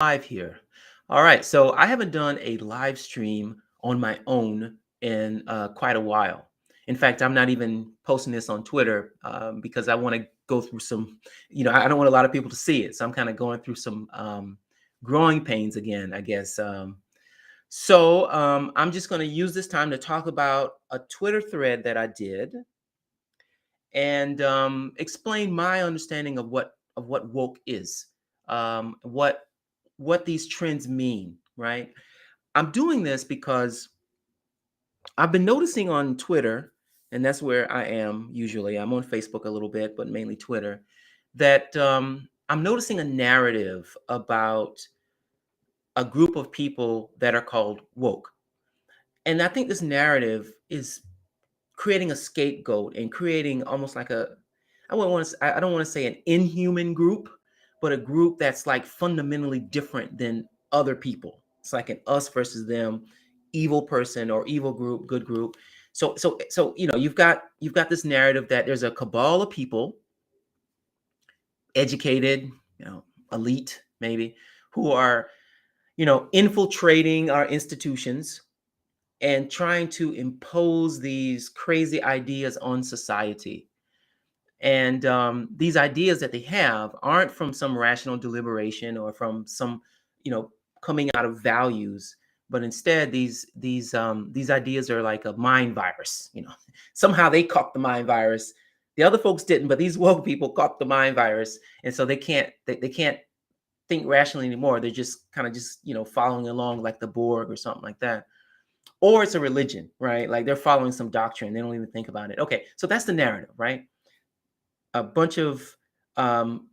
Live here. All right, so I haven't done a live stream on my own in quite a while. In fact, I'm not even posting this on Twitter because I want to go through some, I don't want a lot of people to see it. So I'm kind of going through some growing pains again, I guess. So I'm just going to use this time to talk about a Twitter thread that I did and explain my understanding of what woke is, what these trends mean, right? I'm doing this because I've been noticing on Twitter, and that's where I am usually. I'm on Facebook a little bit, but mainly Twitter, that I'm noticing a narrative about a group of people that are called woke. And I think this narrative is creating a scapegoat and creating almost like I don't want to say an inhuman group, but a group that's like fundamentally different than other people. It's like an us versus them, evil person or evil group, good group. So you've got this narrative that there's a cabal of people, educated, elite maybe, who are, infiltrating our institutions and trying to impose these crazy ideas on society. And these ideas that they have aren't from some rational deliberation or from some, coming out of values, but instead these ideas are like a mind virus. Somehow they caught the mind virus. The other folks didn't, but these woke people caught the mind virus, and so they can't think rationally anymore. They're just kind of just following along like the Borg or something like that. Or it's a religion, right? Like they're following some doctrine. They don't even think about it. Okay, so that's the narrative, right? A bunch of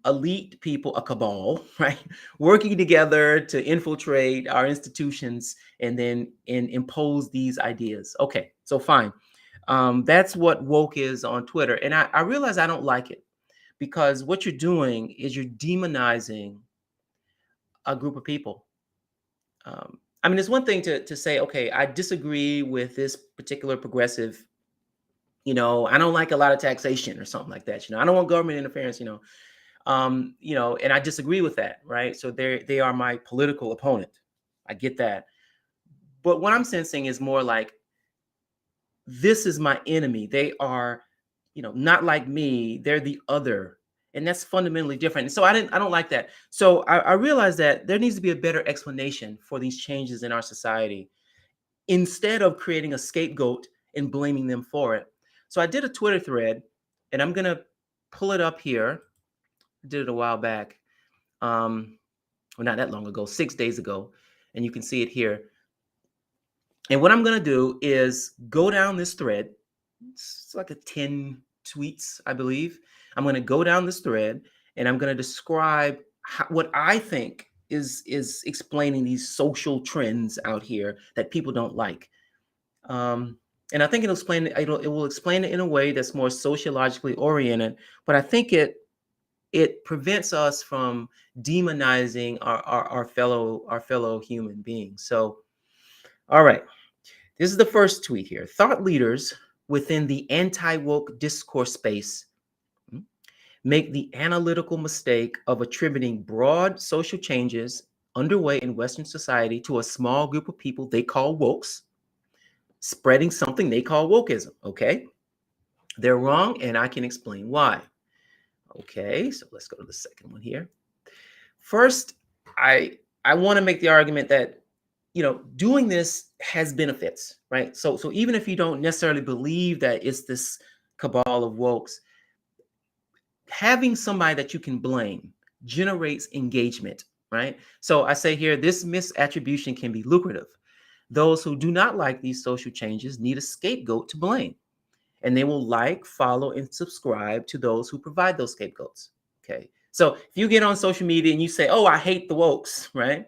elite people, a cabal, right, working together to infiltrate our institutions and then impose these ideas. Okay, so fine. That's what woke is on Twitter. And I realize I don't like it because what you're doing is you're demonizing a group of people. I mean, it's one thing to say, okay, I disagree with this particular progressive. I don't like a lot of taxation or something like that. I don't want government interference. And I disagree with that, right? So they are my political opponent. I get that. But what I'm sensing is more like this is my enemy. They are, not like me. They're the other. And that's fundamentally different. And so I don't like that. So I realized that there needs to be a better explanation for these changes in our society instead of creating a scapegoat and blaming them for it. So I did a Twitter thread, and I'm gonna pull it up here. I did it a while back, well, not that long ago, 6 days ago, and you can see it here. And what I'm gonna do is go down this thread. It's like a 10 tweets, I believe. I'm gonna go down this thread, and I'm gonna describe what I think is explaining these social trends out here that people don't like. And I think it will explain it in a way that's more sociologically oriented, but I think it prevents us from demonizing our fellow human beings. So, all right, this is the first tweet here. Thought leaders within the anti-woke discourse space make the analytical mistake of attributing broad social changes underway in Western society to a small group of people they call wokes, spreading something they call wokeism. Okay, they're wrong, and I can explain why. Okay, so let's go to the second one here. First, I want to make the argument that doing this has benefits, right? So even if you don't necessarily believe that it's this cabal of wokes, having somebody that you can blame generates engagement, right? So I say here, this misattribution can be lucrative. Those who do not like these social changes need a scapegoat to blame, and they will like, follow, and subscribe to those who provide those scapegoats. Okay. So if you get on social media and you say, "Oh, I hate the wokes," right?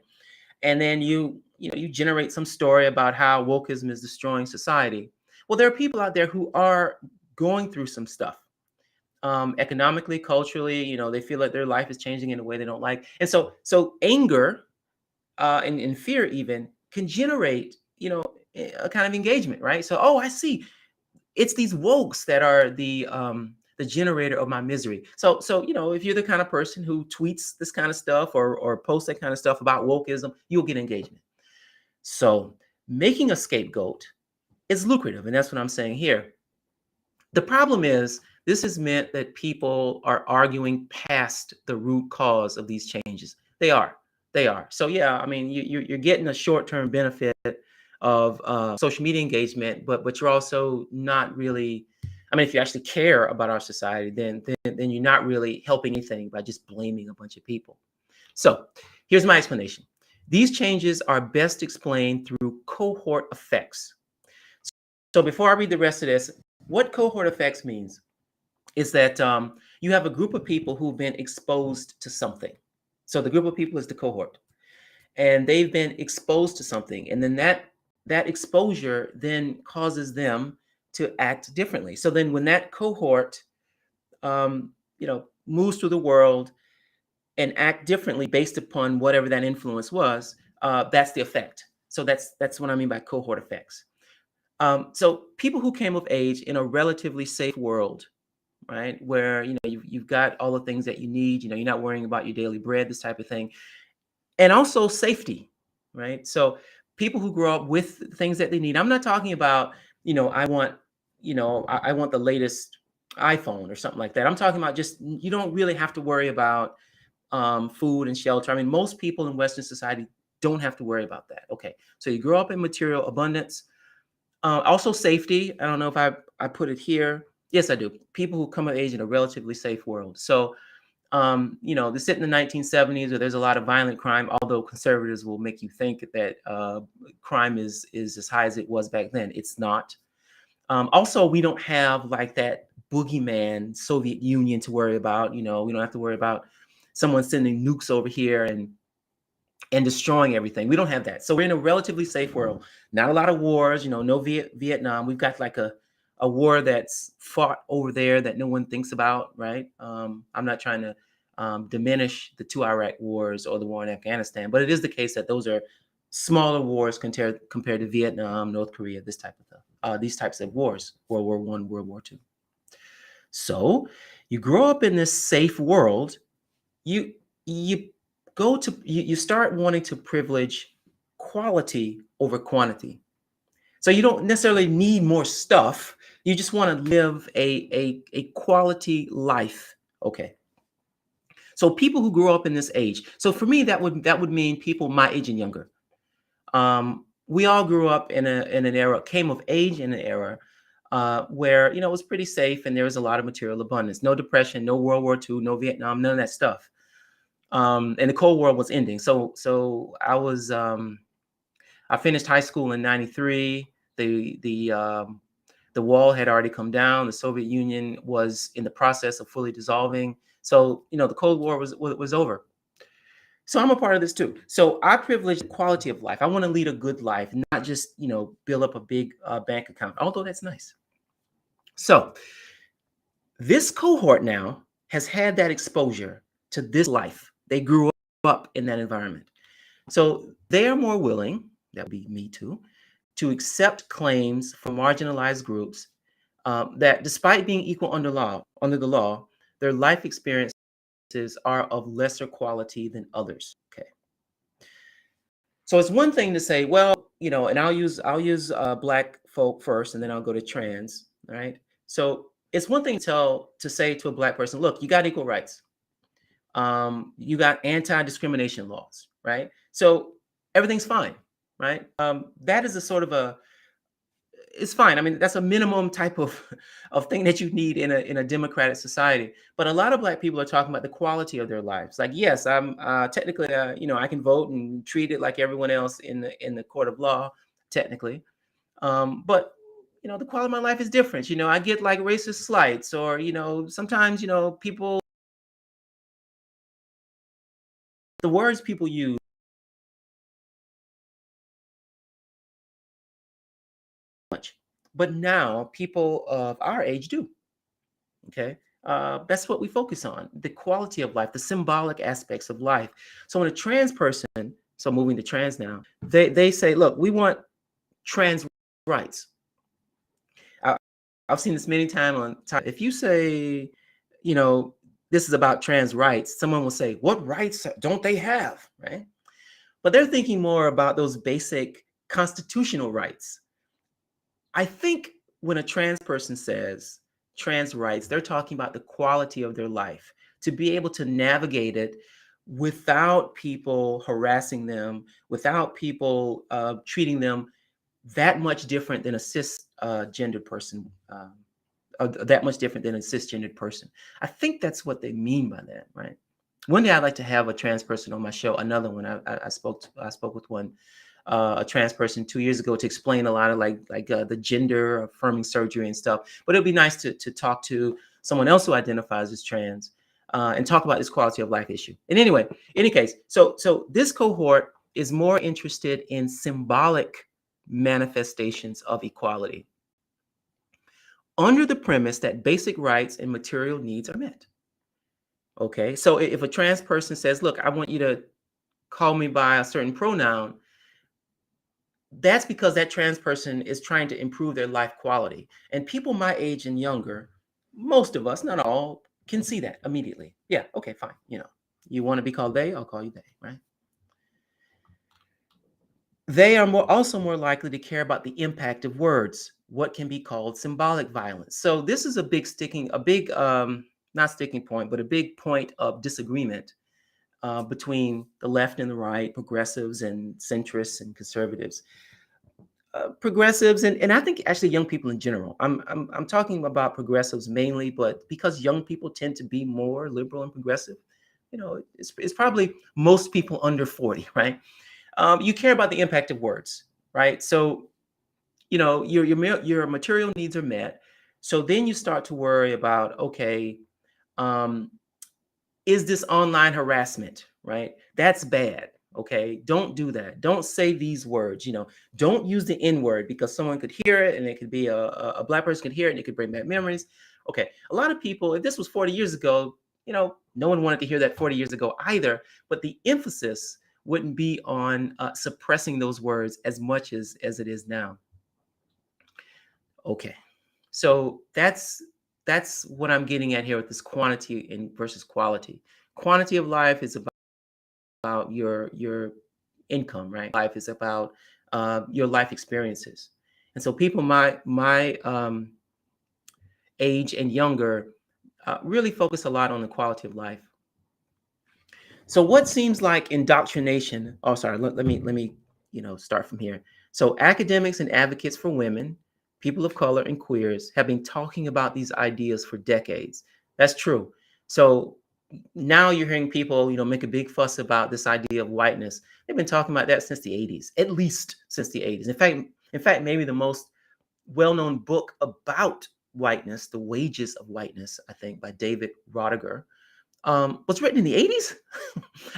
And then you generate some story about how wokeism is destroying society. Well, there are people out there who are going through some stuff. Economically, culturally, they feel like their life is changing in a way they don't like. And so anger and fear even can generate, a kind of engagement, right? So, oh, I see, it's these wokes that are the generator of my misery. So if you're the kind of person who tweets this kind of stuff or posts that kind of stuff about wokeism, you'll get engagement. So making a scapegoat is lucrative, and that's what I'm saying here. The problem is this has meant that people are arguing past the root cause of these changes. They are. So yeah, I mean, you're getting a short-term benefit of social media engagement, but you're also not really. I mean, if you actually care about our society, then you're not really helping anything by just blaming a bunch of people. So here's my explanation. These changes are best explained through cohort effects. So before I read the rest of this, what cohort effects means is that you have a group of people who've been exposed to something. So the group of people is the cohort, and they've been exposed to something, and then that exposure then causes them to act differently. So then when that cohort moves through the world and act differently based upon whatever that influence was, that's the effect. So that's what I mean by cohort effects. So people who came of age in a relatively safe world, right, where you've got all the things that you need, you're not worrying about your daily bread, this type of thing, and also safety, right? So people who grow up with things that they need. I'm not talking about I want I want the latest iPhone or something like that. I'm talking about just you don't really have to worry about food and shelter. I mean, most people in Western society don't have to worry about that. Okay, so you grow up in material abundance. Also safety. I don't know if I put it here. Yes, I do. People who come of age in a relatively safe world. So, this hit in the 1970s where there's a lot of violent crime, although conservatives will make you think that crime is as high as it was back then. It's not. Also, we don't have like that boogeyman Soviet Union to worry about. We don't have to worry about someone sending nukes over here and destroying everything. We don't have that. So we're in a relatively safe world. Not a lot of wars, no Vietnam. We've got like a war that's fought over there that no one thinks about, right? I'm not trying to diminish the 2 Iraq wars or the war in Afghanistan, but it is the case that those are smaller wars compared to Vietnam, North Korea, this type of thing. These types of wars, World War I, World War II. So you grow up in this safe world, you start wanting to privilege quality over quantity. So you don't necessarily need more stuff. You just want to live a quality life. Okay. So people who grew up in this age. So for me, that would mean people my age and younger. We all grew up in an era, came of age in an era where it was pretty safe and there was a lot of material abundance. No depression, no World War II, no Vietnam, none of that stuff. And the Cold War was ending. So I finished high school in '93. The wall had already come down. The Soviet Union was in the process of fully dissolving. So the Cold War was over. So I'm a part of this too. So I privilege the quality of life. I want to lead a good life, not just build up a big bank account. Although that's nice. So this cohort now has had that exposure to this life. They grew up in that environment. So they are more willing, that would be me too, to accept claims from marginalized groups that despite being equal under the law, their life experiences are of lesser quality than others. Okay. So it's one thing to say, well, and I'll use Black folk first, and then I'll go to trans, right? So it's one thing to say to a Black person, look, you got equal rights. You got anti-discrimination laws, right? So everything's fine, right? That is a sort of it's fine. I mean, that's a minimum type of thing that you need in a democratic society. But a lot of Black people are talking about the quality of their lives. Like, yes, I'm technically, I can vote and treat it like everyone else in the court of law, technically. But the quality of my life is different. I get like racist slights, or sometimes people, the words people use. But now people of our age do. Okay. That's what we focus on, the quality of life, the symbolic aspects of life. So when a trans person, so moving to trans now, they say, look, we want trans rights. I've seen this many times on time. If you say, you know, this is about trans rights, someone will say, what rights don't they have? Right. But they're thinking more about those basic constitutional rights. I think when a trans person says trans rights, they're talking about the quality of their life, to be able to navigate it without people harassing them, without people treating them that much different than a cisgendered person, that much different than a cisgendered person. I think that's what they mean by that, right? One day I'd like to have a trans person on my show. Another one, I spoke with one, a trans person 2 years ago, to explain a lot of the gender affirming surgery and stuff. But it'd be nice to talk to someone else who identifies as trans, and talk about this quality of life issue. And anyway, in any case, so this cohort is more interested in symbolic manifestations of equality, under the premise that basic rights and material needs are met. Okay, so if a trans person says, look, I want you to call me by a certain pronoun, that's because that trans person is trying to improve their life quality. And people my age and younger, most of us, not all, can see that immediately. Yeah, okay, fine. You want to be called they, I'll call you they, right? They are also more likely to care about the impact of words, what can be called symbolic violence. So this is a big not sticking point, but a big point of disagreement between the left and the right, progressives and centrists and conservatives. Progressives and I think actually young people in general. I'm talking about progressives mainly, but because young people tend to be more liberal and progressive, it's probably most people under 40, right? You care about the impact of words, right? So, your material needs are met. So then you start to worry about, okay, um, is this online harassment, right? That's bad. Okay, don't do that. Don't say these words. Don't use the N word, because someone could hear it, and it could be a black person could hear it, and it could bring back memories. Okay, a lot of people, if this was 40 years ago, no one wanted to hear that 40 years ago either. But the emphasis wouldn't be on suppressing those words as much as it is now. Okay, so that's what I'm getting at here with this quantity versus quality. Quantity of life is about your income, right? Life is about your life experiences, and so people my age and younger really focus a lot on the quality of life. So what seems like indoctrination? Oh, sorry. Let me start from here. So academics and advocates for women, people of color, and queers have been talking about these ideas for decades. That's true. So now you're hearing people, make a big fuss about this idea of whiteness. They've been talking about that since the 80s, at least since the 80s. In fact, maybe the most well-known book about whiteness, The Wages of Whiteness, I think, by David Roediger, was written in the 80s.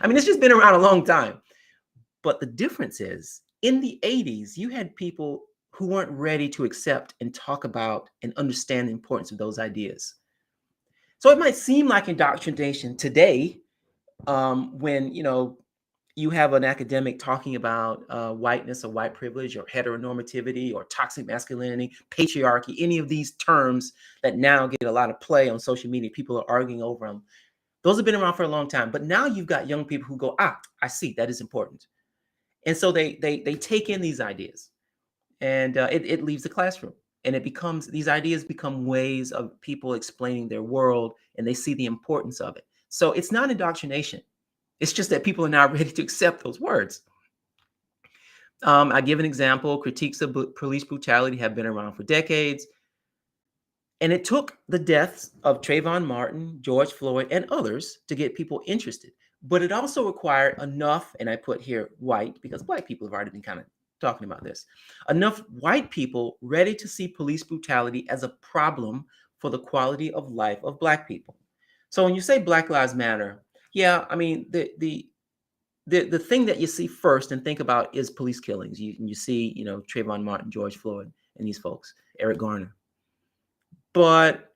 I mean, it's just been around a long time. But the difference is, in the 80s, you had people who weren't ready to accept and talk about and understand the importance of those ideas. So it might seem like indoctrination today, when you have an academic talking about whiteness or white privilege or heteronormativity or toxic masculinity, patriarchy, any of these terms that now get a lot of play on social media. People are arguing over them. Those have been around for a long time. But now you've got young people who go, I see, that is important. And so they take in these ideas, and it leaves the classroom. And these ideas become ways of people explaining their world, and they see the importance of it. So it's not indoctrination. It's just that people are now ready to accept those words. I give an example. Critiques of police brutality have been around for decades. And it took the deaths of Trayvon Martin, George Floyd, and others to get people interested. But it also required enough, and I put here white, because black people have already been kind of talking about this, enough white people ready to see police brutality as a problem for the quality of life of black people. So when you say Black Lives Matter, yeah, I mean, the thing that you see first and think about is police killings. You see, Trayvon Martin, George Floyd, and these folks, Eric Garner. But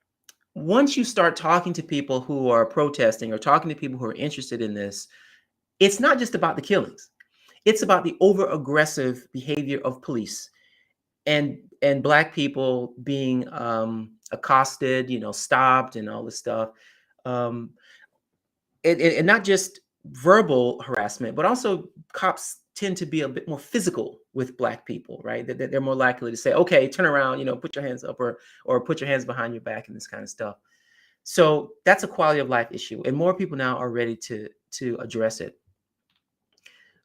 once you start talking to people who are protesting or talking to people who are interested in this, it's not just about the killings. It's about the over-aggressive behavior of police and and Black people being accosted, stopped and all this stuff. Um, and not just verbal harassment, but also cops tend to be a bit more physical with Black people, right? That they're more likely to say, "Okay, turn around, put your hands up, or put your hands behind your back," and this kind of stuff. So that's a quality of life issue, and more people now are ready to address it.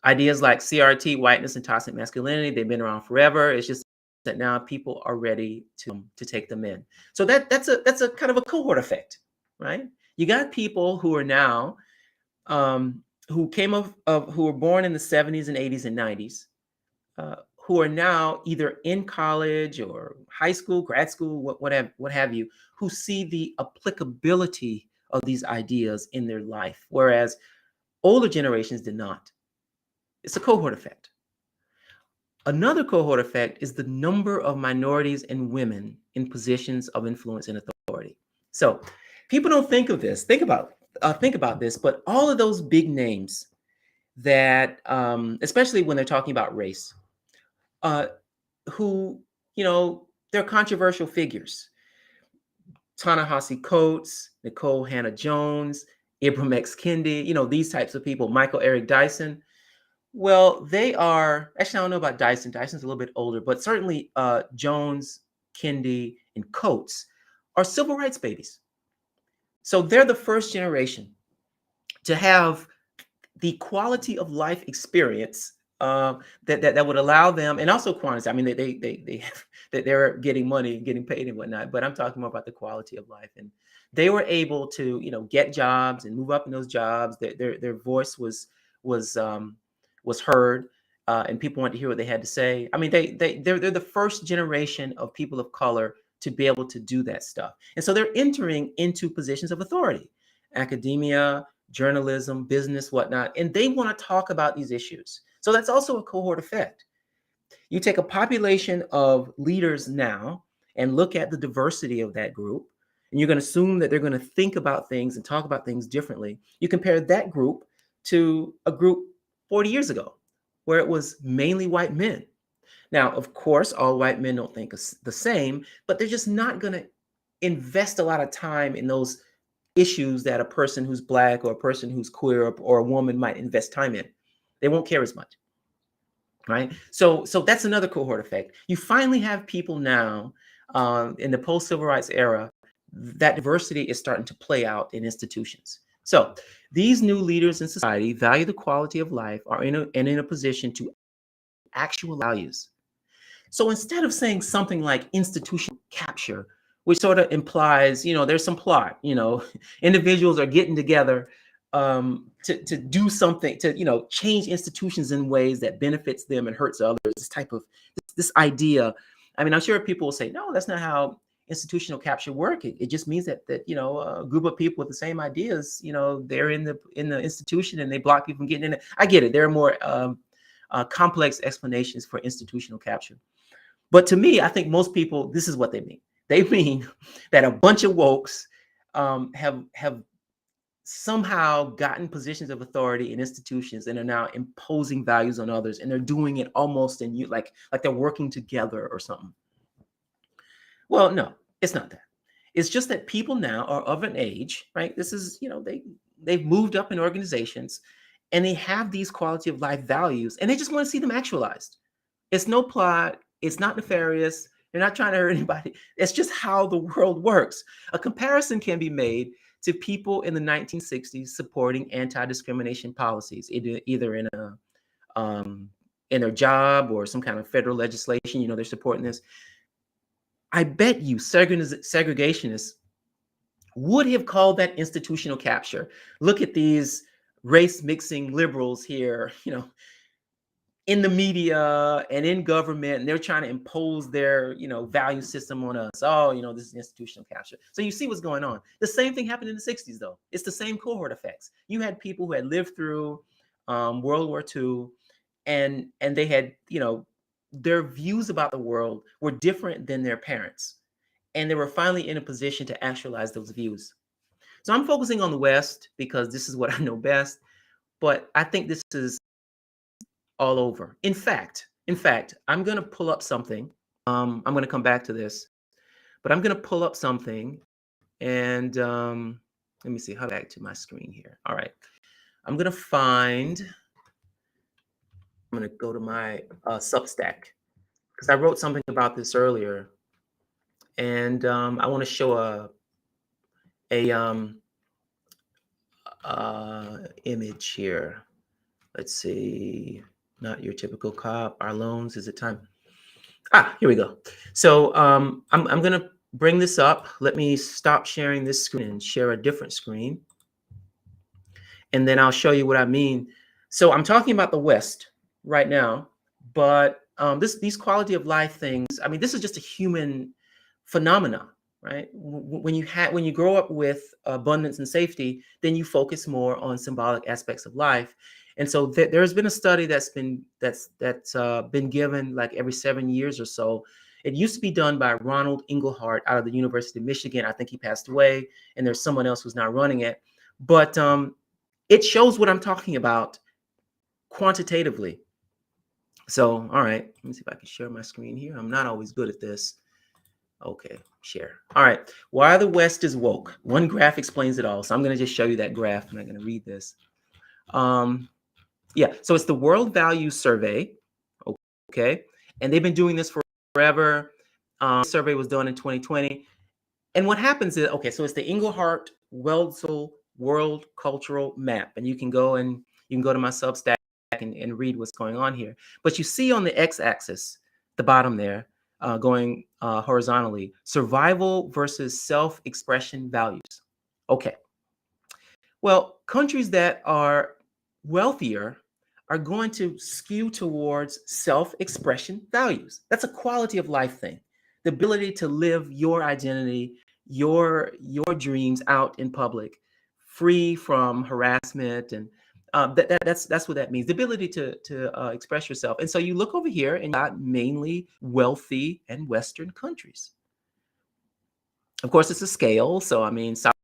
Ideas like CRT, whiteness, and toxic masculinity, they've been around forever. It's just that now people are ready to take them in. So that's a kind of a cohort effect, right? You got people who are now who came who were born in the 70s and 80s and 90s, who are now either in college or high school, grad school, what have you, who see the applicability of these ideas in their life, whereas older generations did not. It's a cohort effect. Another cohort effect is the number of minorities and women in positions of influence and authority. So people don't think of this. Think about this, but all of those big names that, especially when they're talking about race, uh, who, they're controversial figures. Ta-Nehisi Coates, Nicole Hannah-Jones, Ibram X. Kendi, these types of people, Michael Eric Dyson. Well, they are, actually, I don't know about Dyson. Dyson's a little bit older, but certainly Jones, Kendi, and Coates are civil rights babies. So they're the first generation to have the quality of life experience that would allow them, and also quantity. I mean, they're getting money, getting paid, and whatnot. But I'm talking more about the quality of life, and they were able to, get jobs and move up in those jobs. Their voice was heard, and people wanted to hear what they had to say. I mean, they're the first generation of people of color to be able to do that stuff, and so they're entering into positions of authority, academia, journalism, business, whatnot, and they want to talk about these issues. So that's also a cohort effect. You take a population of leaders now and look at the diversity of that group, and you're going to assume that they're going to think about things and talk about things differently. You compare that group to a group 40 years ago, where it was mainly white men. Now, of course, all white men don't think the same, but they're just not going to invest a lot of time in those issues that a person who's Black or a person who's queer or a woman might invest time in. They won't care as much, right? So that's another cohort effect. You finally have people now in the post-civil rights era, that diversity is starting to play out in institutions. So these new leaders in society value the quality of life, are in a position to actual values. So instead of saying something like institutional capture, which sort of implies, there's some plot, individuals are getting together to do something, to, change institutions in ways that benefits them and hurts others, this idea. I mean, I'm sure people will say, no, that's not how institutional capture work. It just means that, a group of people with the same ideas, they're in the institution and they block people from getting in it. I get it. There are more complex explanations for institutional capture. But to me, I think most people, this is what they mean. They mean that a bunch of wokes have somehow gotten positions of authority in institutions and are now imposing values on others, and they're doing it almost like they're working together or something. Well, no, it's not that. It's just that people now are of an age, right? This is, they've moved up in organizations and they have these quality of life values and they just want to see them actualized. It's no plot. It's not nefarious. They're not trying to hurt anybody. It's just how the world works. A comparison can be made to people in the 1960s supporting anti-discrimination policies, either in their job or some kind of federal legislation. They're supporting this. I bet you segregationists would have called that institutional capture. Look at these race mixing liberals here, in the media and in government, and they're trying to impose their, value system on us. Oh, this is institutional capture. So you see what's going on. The same thing happened in the 60s, though. It's the same cohort effects. You had people who had lived through World War II, and they had, their views about the world were different than their parents. And they were finally in a position to actualize those views. So I'm focusing on the West because this is what I know best. But I think this is all over. In fact, I'm going to pull up something I'm going to come back to this, but I'm going to pull up something and let me see how to back to my screen here. All right. I'm going to go to my Substack because I wrote something about this earlier, and I want to show a image here. Let's see. Not your typical cop. Our loans. Is it time? Here we go. So I'm going to bring this up. Let me stop sharing this screen and share a different screen. And then I'll show you what I mean. So I'm talking about the West right now, but these quality of life things, I mean, this is just a human phenomena, right? When you grow up with abundance and safety, then you focus more on symbolic aspects of life. And so there's been a study that's been given like every 7 years or so. It used to be done by Ronald Engelhardt out of the University of Michigan. I think he passed away, and there's someone else who's now running it. But it shows what I'm talking about quantitatively. So, all right, let me see if I can share my screen here. I'm not always good at this. Okay, share. All right, why the West is woke. One graph explains it all. So I'm going to just show you that graph, and I'm going to read this. Yeah, so it's the World Value Survey. Okay, and they've been doing this forever. This survey was done in 2020. And what happens is, okay, so it's the Engelhardt-Welzel World Cultural Map, and you can go to my Substack and read what's going on here. But you see on the x-axis, the bottom there, going horizontally, survival versus self-expression values. Okay. Well, countries that are wealthier are going to skew towards self-expression values. That's a quality of life thing. The ability to live your identity, your dreams out in public, free from harassment, and that's what that means. The ability to express yourself. And so you look over here, and got mainly wealthy and Western countries. Of course, it's a scale. So I mean, South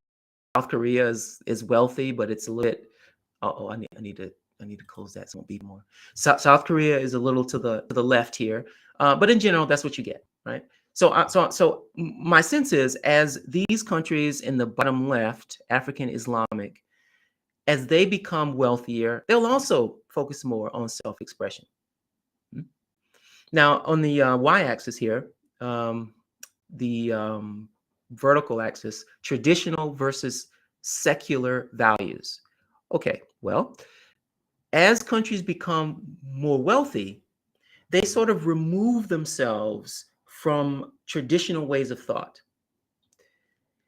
Korea is wealthy, but it's a little bit. Oh, I need to close that so it won't be more. South Korea is a little to the left here, but in general, that's what you get, right? So my sense is, as these countries in the bottom left, African Islamic, as they become wealthier, they'll also focus more on self-expression. Now, on the y-axis here, the vertical axis, traditional versus secular values. Okay, well, as countries become more wealthy, they sort of remove themselves from traditional ways of thought.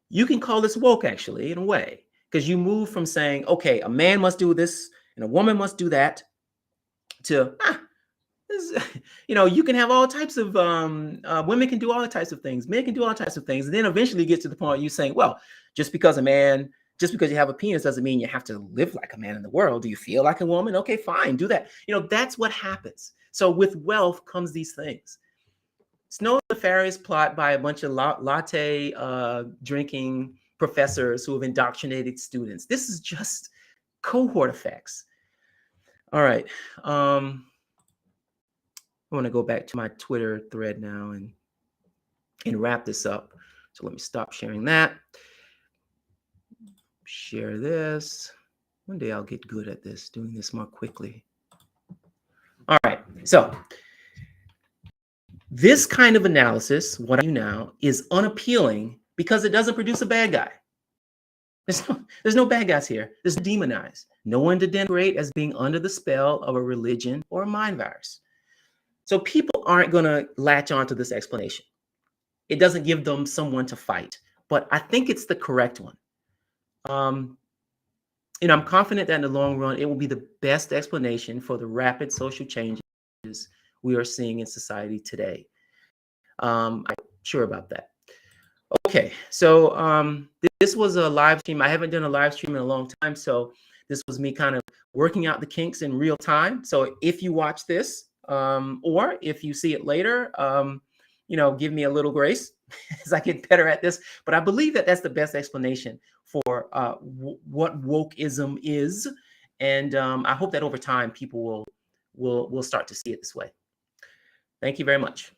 You can call this woke, actually, in a way, because you move from saying, okay, a man must do this and a woman must do that, to, you can have all types of, women can do all types of things, men can do all types of things. And then eventually you get to the point you saying, well, just because you have a penis doesn't mean you have to live like a man in the world. Do you feel like a woman? Okay, fine, do that. That's what happens. So with wealth comes these things. It's no nefarious plot by a bunch of latte drinking professors who have indoctrinated students. This is just cohort effects. All right. I want to go back to my Twitter thread now and wrap this up. So let me stop sharing that. Share this. One day I'll get good at this, doing this more quickly. All right. So this kind of analysis, what I do now, is unappealing because it doesn't produce a bad guy. There's no bad guys here. There's no demonized. No one to denigrate as being under the spell of a religion or a mind virus. So people aren't going to latch onto this explanation. It doesn't give them someone to fight, but I think it's the correct one. I'm confident that in the long run, it will be the best explanation for the rapid social changes we are seeing in society today. I'm sure about that. Okay, so this was a live stream. I haven't done a live stream in a long time, so this was me kind of working out the kinks in real time. So if you watch this, or if you see it later, give me a little grace as I get better at this. But I believe that that's the best explanation for what wokeism is, and I hope that over time people will start to see it this way. Thank you very much.